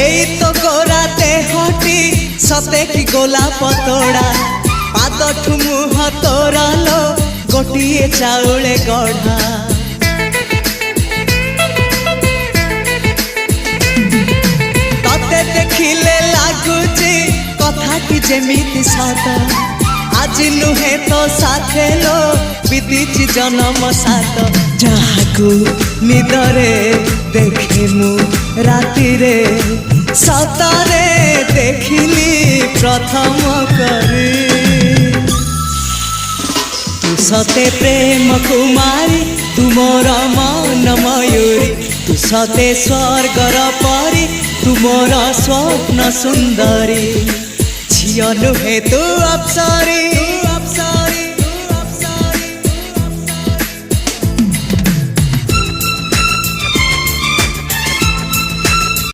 एई तो गोरा देहटी सते कि गोलाप तोड़ा पाद मुह तोरा लो गोटिए चाउले गढ़ा तते देखिले लागुची कथाटी जेमिति सत आज नुहे तो साथे लो बीतीची जन्म सात जहाकू निदरे देखे मु राति रे सतरे देखिली प्रथम करी तू सते प्रेम कुमारी तू मोर मन मयूरी तू सते स्वर्गर परी तू मोर स्वप्न सुंदरी झियो नुहे तू अप्सरी।